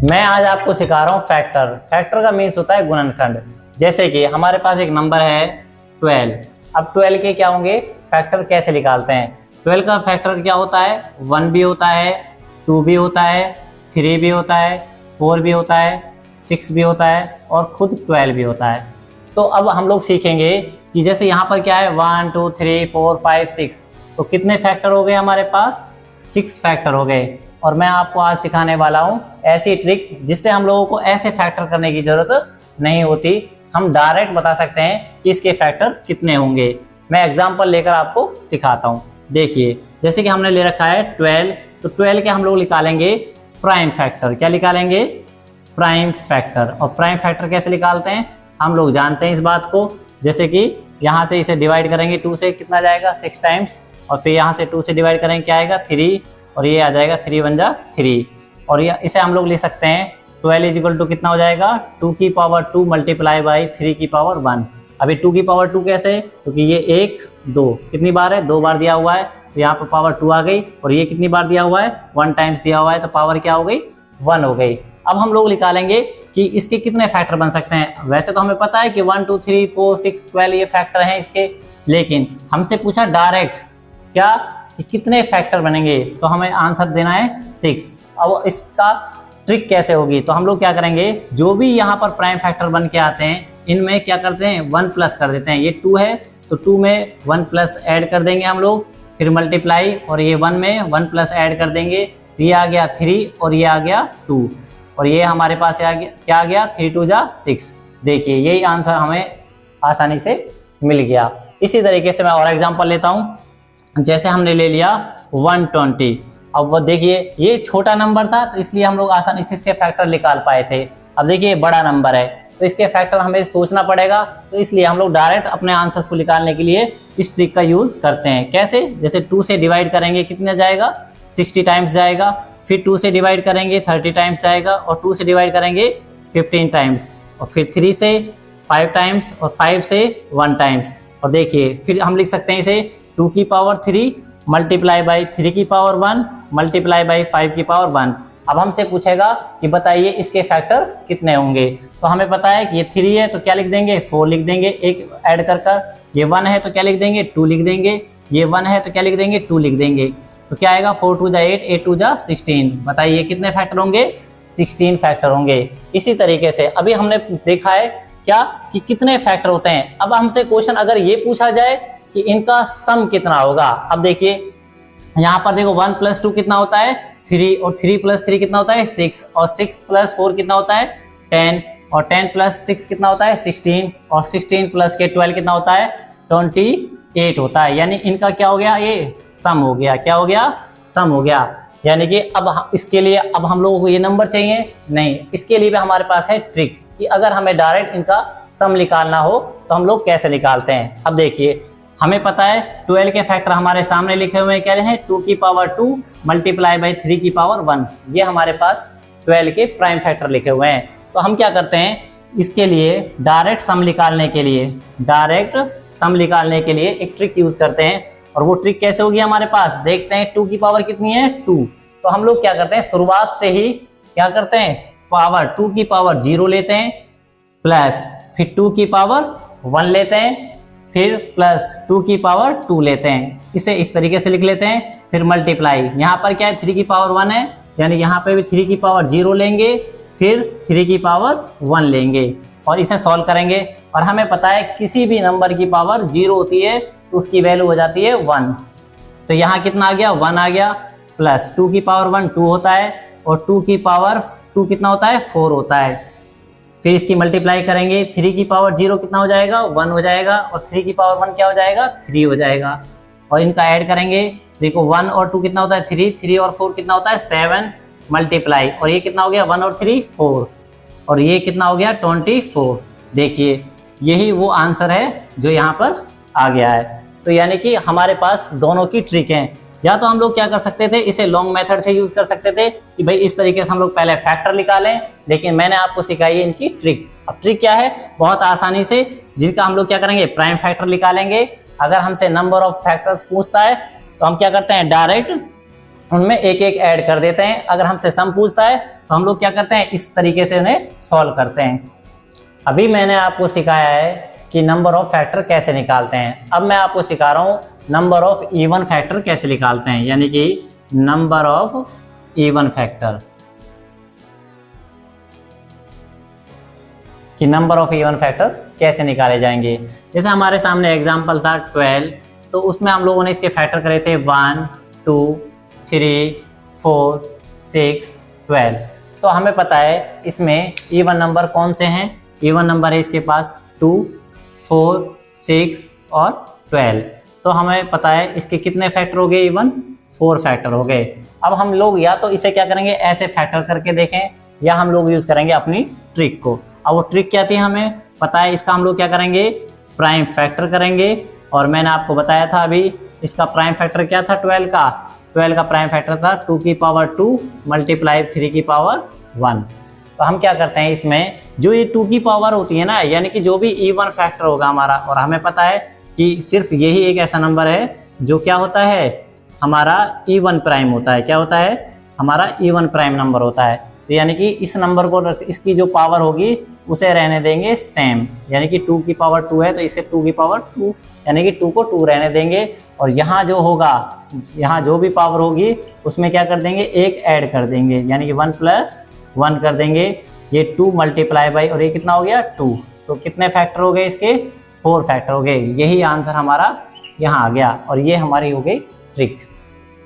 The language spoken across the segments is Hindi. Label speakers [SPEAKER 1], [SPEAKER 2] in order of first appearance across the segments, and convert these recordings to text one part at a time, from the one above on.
[SPEAKER 1] मैं आज आपको सिखा रहा हूँ फैक्टर। फैक्टर का मीन्स होता है गुणनखंड। जैसे कि हमारे पास एक नंबर है 12। अब 12 के क्या होंगे फैक्टर, कैसे निकालते हैं। 12 का फैक्टर क्या होता है, 1 भी होता है, 2 भी होता है, 3 भी होता है, 4 भी होता है, 6 भी होता है और खुद 12 भी होता है। तो अब हम लोग सीखेंगे कि जैसे यहाँ पर क्या है 1 2 3 4 5 6, तो कितने फैक्टर हो गए हमारे पास, 6 फैक्टर हो गए। और मैं आपको आज सिखाने वाला हूँ ऐसी ट्रिक जिससे हम लोगों को ऐसे फैक्टर करने की जरूरत नहीं होती, हम डायरेक्ट बता सकते हैं कि इसके फैक्टर कितने होंगे। मैं एग्जांपल लेकर आपको सिखाता हूँ। देखिए जैसे कि हमने ले रखा है 12, तो 12 के हम लोग निकालेंगे प्राइम फैक्टर। क्या निकालेंगे, प्राइम फैक्टर। और प्राइम फैक्टर कैसे निकालते हैं हम लोग जानते हैं इस बात को। जैसे कि यहाँ से इसे डिवाइड करेंगे 2 से, कितना जाएगा 6 टाइम्स, और फिर यहाँ से 2 से डिवाइड करेंगे क्या आएगा 3, और ये आ जाएगा 3 1 जा 3। और ये इसे हम लोग ले सकते हैं 12 इजिकल टू कितना हो जाएगा 2 की पावर 2 मल्टीप्लाई बाई 3 की पावर 1। अभी 2 की पावर 2 कैसे, क्योंकि ये 1 2 कितनी बार है, 2 बार दिया हुआ है, तो यहाँ पर पावर 2 आ गई। और ये कितनी बार दिया हुआ है 1 टाइम्स दिया हुआ है, तो पावर क्या हो गई 1 हो गई। अब हम लोग निकालेंगे कि इसके कितने फैक्टर बन सकते हैं। वैसे तो हमें पता है कि 1 2 3 4 6 12 ये फैक्टर हैं इसके, लेकिन हमसे पूछा डायरेक्ट क्या कि कितने फैक्टर बनेंगे, तो हमें आंसर देना है 6। अब इसका ट्रिक कैसे होगी, तो हम लोग क्या करेंगे, जो भी यहाँ पर प्राइम फैक्टर बन के आते हैं इनमें क्या करते हैं 1 प्लस कर देते हैं। ये 2 है तो 2 में 1 प्लस ऐड कर देंगे हम लोग, फिर मल्टीप्लाई, और ये 1 में 1 प्लस ऐड कर देंगे, तो ये आ गया 3 और ये आ गया 2, और ये हमारे पास आ गया क्या आ गया 3 2 जा 6। देखिए यही आंसर हमें आसानी से मिल गया। इसी तरीके से मैं और एग्जांपल लेता हूँ। जैसे हमने ले लिया 120। अब वो देखिए ये छोटा नंबर था तो इसलिए हम लोग आसानी से इसके फैक्टर निकाल पाए थे। अब देखिए बड़ा नंबर है तो इसके फैक्टर हमें सोचना पड़ेगा, तो इसलिए हम लोग डायरेक्ट अपने आंसर्स को निकालने के लिए इस ट्रिक का यूज करते हैं। कैसे, जैसे 2 से डिवाइड करेंगे कितना जाएगा 60 टाइम्स जाएगा, फिर 2 से डिवाइड करेंगे 30 टाइम्स जाएगा, और 2 से डिवाइड करेंगे 15 टाइम्स, और फिर 3 से 5 टाइम्स, और 5 से 1 टाइम्स। और देखिए फिर हम लिख सकते हैं इसे 2 की पावर 3 मल्टीप्लाई बाई 3 की पावर 1 मल्टीप्लाई बाई 5 की पावर 1। अब हमसे पूछेगा कि बताइए इसके फैक्टर कितने होंगे, तो हमें पता है कि ये 3 है तो क्या लिख देंगे 4 लिख देंगे एक ऐड कर कर, ये 1 है तो क्या लिख देंगे 2 लिख देंगे, ये 1 है तो क्या लिख देंगे 2 लिख देंगे, तो क्या आएगा 4 2 जा 8 8 2 जा 16। बताइए कितने फैक्टर होंगे 16 फैक्टर होंगे। इसी तरीके से अभी हमने देखा है क्या कि कितने फैक्टर होते हैं। अब हमसे क्वेश्चन अगर ये पूछा जाए कि इनका सम कितना होगा, अब देखिए यहाँ पर देखो 1 + 2 कितना होता है 3, और 3 + 3 कितना होता है 6, और 6 + 4 कितना होता है 10, और 10 + 6 कितना होता है 16, और 16 + के 12 कितना होता है 28 होता है। यानी इनका क्या हो गया, ये सम हो गया। क्या हो गया, सम हो गया। यानी कि अब इसके लिए अब हम लोगों को ये नंबर चाहिए नहीं, इसके लिए भी हमारे पास है ट्रिक कि अगर हमें डायरेक्ट इनका सम निकालना हो तो हम लोग कैसे निकालते हैं। अब देखिए हमें पता है 12 के फैक्टर हमारे सामने लिखे हुए हैं, क्या हैं 2 की पावर 2 मल्टीप्लाई बाई 3 की पावर 1। ये हमारे पास 12 के प्राइम फैक्टर लिखे हुए हैं। तो हम क्या करते हैं इसके लिए डायरेक्ट सम निकालने के लिए एक ट्रिक यूज करते हैं। और वो ट्रिक कैसे होगी हमारे पास, देखते हैं 2 की पावर कितनी है 2। तो हम लोग क्या करते हैं शुरुआत से ही क्या करते हैं पावर 2 की पावर 0 लेते हैं, प्लस फिर 2 की पावर 1 लेते हैं, फिर प्लस 2 की पावर 2 लेते हैं। इसे इस तरीके से लिख लेते हैं। फिर मल्टीप्लाई, यहाँ पर क्या है 3 की पावर 1 है, यानी यहाँ पे भी 3 की पावर 0 लेंगे, फिर 3 की पावर 1 लेंगे, और इसे सॉल्व करेंगे। और हमें पता है किसी भी नंबर की पावर 0 होती है तो उसकी वैल्यू हो जाती है 1। तो यहाँ कितना आ गया 1 आ गया, प्लस 2 की पावर 1 2 होता है, और 2 की पावर 2 कितना होता है 4 होता है। फिर इसकी मल्टीप्लाई करेंगे, 3 की पावर 0 कितना हो जाएगा 1 हो जाएगा, और 3 की पावर 1 क्या हो जाएगा 3 हो जाएगा। और इनका ऐड करेंगे, देखो 1 और 2 कितना होता है 3, 3 और 4 कितना होता है 7, मल्टीप्लाई, और ये कितना हो गया 1 और 3 4, और ये कितना हो गया 24। देखिए यही वो आंसर है जो यहाँ पर आ गया है। तो यानी कि हमारे पास दोनों की ट्रिक है। या तो हम लोग क्या कर सकते थे इसे लॉन्ग मेथड से यूज कर सकते थे कि भाई इस तरीके से हम लोग पहले फैक्टर निकालें, लेकिन मैंने आपको सिखाई है इनकी ट्रिक। अब ट्रिक क्या है, बहुत आसानी से जिनका हम लोग क्या करेंगे प्राइम फैक्टर निकालेंगे। अगर हमसे नंबर ऑफ फैक्टर्स पूछता है तो हम क्या करते हैं डायरेक्ट उनमें एक एक ऐड कर देते हैं। अगर हमसे सम पूछता है तो हम लोग क्या करते हैं, इस तरीके से उन्हें सॉल्व करते हैं। अभी मैंने आपको सिखाया है कि नंबर ऑफ फैक्टर कैसे निकालते हैं। अब मैं आपको सिखा रहा हूँ नंबर ऑफ इवन फैक्टर कैसे निकालते हैं, यानी कि नंबर ऑफ इवन फैक्टर, कि नंबर ऑफ इवन फैक्टर कैसे निकाले जाएंगे। जैसे हमारे सामने एग्जांपल था 12, तो उसमें हम लोगों ने इसके फैक्टर करे थे 1, 2, 3, 4, 6, 12। तो हमें पता है इसमें इवन नंबर कौन से हैं। इवन नंबर है इसके पास 2, 4, 6 और 12। तो हमें पता है इसके कितने फैक्टर हो गए, इवन 4 फैक्टर हो गए। अब हम लोग या तो इसे क्या करेंगे, ऐसे फैक्टर करके देखें, या हम लोग यूज करेंगे अपनी ट्रिक को। अब वो ट्रिक क्या थी हमें पता है, इसका हम लोग क्या करेंगे, प्राइम फैक्टर करेंगे। और मैंने आपको बताया था अभी इसका प्राइम फैक्टर क्या था, 12 का प्राइम फैक्टर था 2 की पावर 2 मल्टीप्लाई 3 की पावर 1। तो हम क्या करते हैं, इसमें जो ये 2 की पावर होती है ना, यानी कि जो भी इवन फैक्टर होगा हमारा, और हमें पता है कि सिर्फ यही एक ऐसा नंबर है जो क्या होता है, हमारा इवन प्राइम होता है। क्या होता है, हमारा इवन प्राइम नंबर होता है। तो यानी कि इस नंबर को इसकी जो पावर होगी उसे रहने देंगे सेम, यानी कि 2 की पावर 2 है तो इसे 2 की पावर 2, यानी कि 2 को 2 रहने देंगे। और यहाँ जो होगा, यहाँ जो भी पावर होगी उसमें क्या कर देंगे, एक ऐड कर देंगे, यानी कि 1 + 1 कर देंगे। ये 2 मल्टीप्लाई बाई, और ये कितना हो गया 2। तो कितने फैक्टर हो गए इसके, 4 फैक्टर हो गए। यही आंसर हमारा यहाँ आ गया, और ये हमारी हो गई ट्रिक।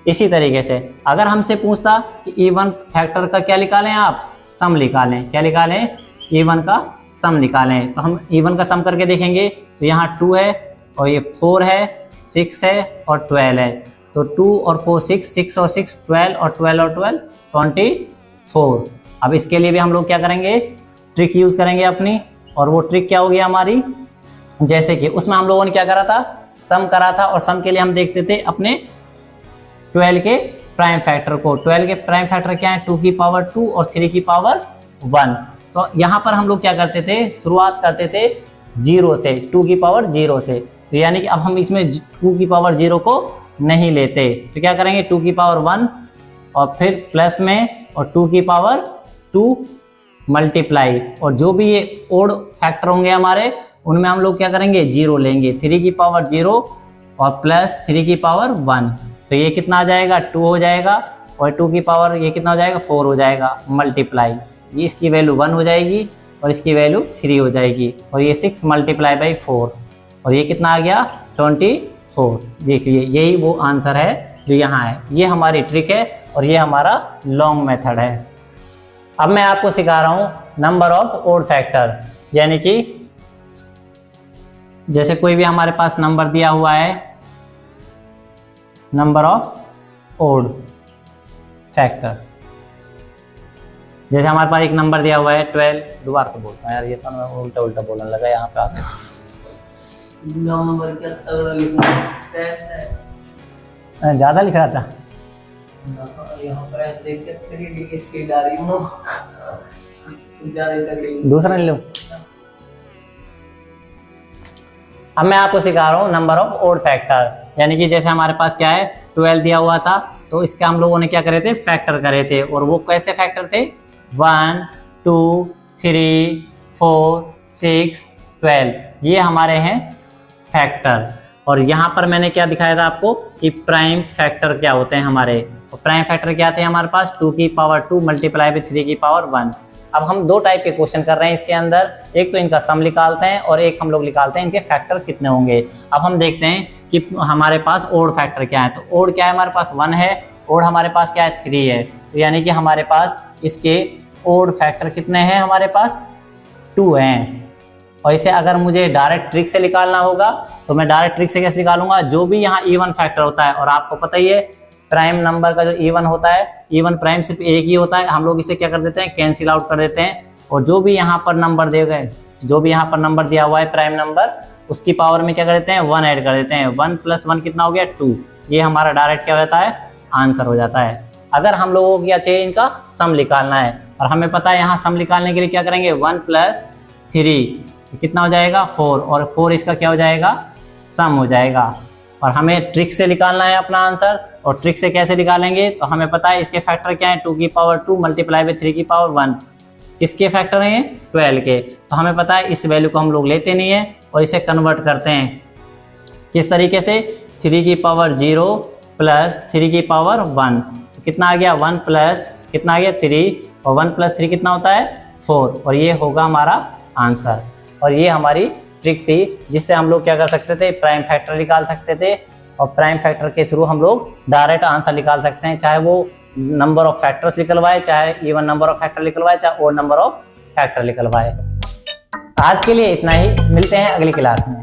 [SPEAKER 1] इसी तरीके से अगर हमसे पूछता कि इवन फैक्टर का क्या निकालें, आप सम निकालें। क्या निकालें, इवन का सम निकालें। तो हम इवन का सम करके देखेंगे। तो यहाँ 2 है और ये 4 है, 6 है और 12 है। तो 2 और 4 6, 6 और 6 12 और 12 और 12 24। अब इसके लिए भी हम लोग क्या करेंगे, ट्रिक यूज करेंगे अपनी। और वो ट्रिक क्या होगी हमारी, जैसे कि उसमें हम लोगों ने क्या करा था, सम करा था। और सम के लिए हम देखते थे अपने 12 के प्राइम फैक्टर को। 12 के प्राइम फैक्टर क्या है, 2 की पावर 2 और 3 की पावर 1। तो यहाँ पर हम लोग क्या करते थे, शुरुआत करते थे 0 से, 2 की पावर 0 से। तो यानी कि अब हम इसमें 2 की पावर 0 को नहीं लेते, तो क्या करेंगे 2 की पावर 1 और फिर प्लस में और 2 की पावर 2 मल्टीप्लाई। और जो भी ये ओड फैक्टर होंगे हमारे, उनमें हम लोग क्या करेंगे 0 लेंगे। 3 की पावर 0 और प्लस 3 की पावर 1। तो ये कितना आ जाएगा, 2 हो जाएगा। और 2 की पावर ये कितना हो जाएगा, 4 हो जाएगा मल्टीप्लाई। ये इसकी वैल्यू 1 हो जाएगी और इसकी वैल्यू 3 हो जाएगी। और ये 6 मल्टीप्लाई बाई 4 और ये कितना आ गया 24। देखिए यही वो आंसर है जो यहाँ है। ये हमारी ट्रिक है और ये हमारा लॉन्ग मेथड है। अब मैं आपको सिखा रहा हूँ नंबर ऑफ ओड फैक्टर, यानी कि जैसे कोई भी हमारे पास नंबर दिया हुआ है, नंबर ऑफ ओड फैक्टर। जैसे हमारे पास एक नंबर दिया हुआ है 12, दोबारा से बोलता हूँ यार, ये तो मैं उल्टा उल्टा बोलने लगा यहाँ पे आके। ज्यादा लिख रहा था दूसरा नहीं लो। अब मैं आपको सिखा रहा हूँ नंबर ऑफ ओड फैक्टर, यानी कि जैसे हमारे पास क्या है 12 दिया हुआ था, तो इसका हम लोगों ने क्या करे थे, फैक्टर करे थे। और वो कैसे फैक्टर थे, 1 2 3 4 6 12, ये हमारे हैं फैक्टर। और यहाँ पर मैंने क्या दिखाया था आपको कि प्राइम फैक्टर क्या होते हैं हमारे। तो प्राइम फैक्टर क्या थे हमारे पास, 2 की पावर 2 मल्टीप्लाई बाई 3 की पावर 1। अब हम दो टाइप के क्वेश्चन कर रहे हैं इसके अंदर, एक तो इनका सम निकालते हैं और एक हम लोग निकालते हैं इनके फैक्टर कितने होंगे। अब हम देखते हैं कि हमारे पास ओड फैक्टर क्या है। तो ओड क्या है हमारे पास, 1 है। ओड हमारे पास क्या है, 3 है। तो यानी कि हमारे पास इसके ओड फैक्टर कितने हैं, हमारे पास 2 हैं। और इसे अगर मुझे डायरेक्ट ट्रिक से निकालना होगा तो मैं डायरेक्ट ट्रिक से कैसे निकालूंगा, जो भी यहाँ इवन फैक्टर होता है, और आपको पता ही है प्राइम नंबर का जो इवन होता है, इवन प्राइम सिर्फ एक ही होता है, हम लोग इसे क्या कर देते हैं, कैंसिल आउट कर देते हैं। और जो भी यहाँ पर नंबर दिए गए, जो भी यहाँ पर नंबर दिया हुआ है प्राइम नंबर, उसकी पावर में क्या कर देते हैं, 1 ऐड कर देते हैं। 1 + 1 कितना हो गया, 2। ये हमारा डायरेक्ट क्या होता है, आंसर हो जाता है। अगर हम लोगों को क्या चाहिए, इनका सम निकालना है, और हमें पता है यहाँ सम निकालने के लिए क्या करेंगे, 1 + 3 कितना हो जाएगा, 4। और 4 इसका क्या हो जाएगा, सम हो जाएगा। और हमें ट्रिक से निकालना है अपना आंसर, और ट्रिक से कैसे निकालेंगे, तो हमें पता है इसके फैक्टर क्या है, 2 की पावर 2 मल्टीप्लाई बाई 3 की पावर 1। किसके फैक्टर हैं, 12 के। तो हमें पता है इस वैल्यू को हम लोग लेते नहीं है और इसे कन्वर्ट करते हैं किस तरीके से, 3 की पावर 0 प्लस 3 की पावर 1। तो कितना आ गया, 1 प्लस कितना आ गया 3, और 1 प्लस 3 कितना होता है 4, और ये होगा हमारा आंसर। और ये हमारी ट्रिक थी जिससे हम लोग क्या कर सकते थे, प्राइम फैक्टर निकाल सकते थे, और प्राइम फैक्टर के थ्रू हम लोग डायरेक्ट आंसर निकाल सकते हैं, चाहे वो नंबर ऑफ फैक्टर्स निकलवाए, चाहे इवन नंबर ऑफ फैक्टर निकलवाए, चाहे ओड नंबर ऑफ फैक्टर निकलवाए। आज के लिए इतना ही, मिलते हैं अगली क्लास में।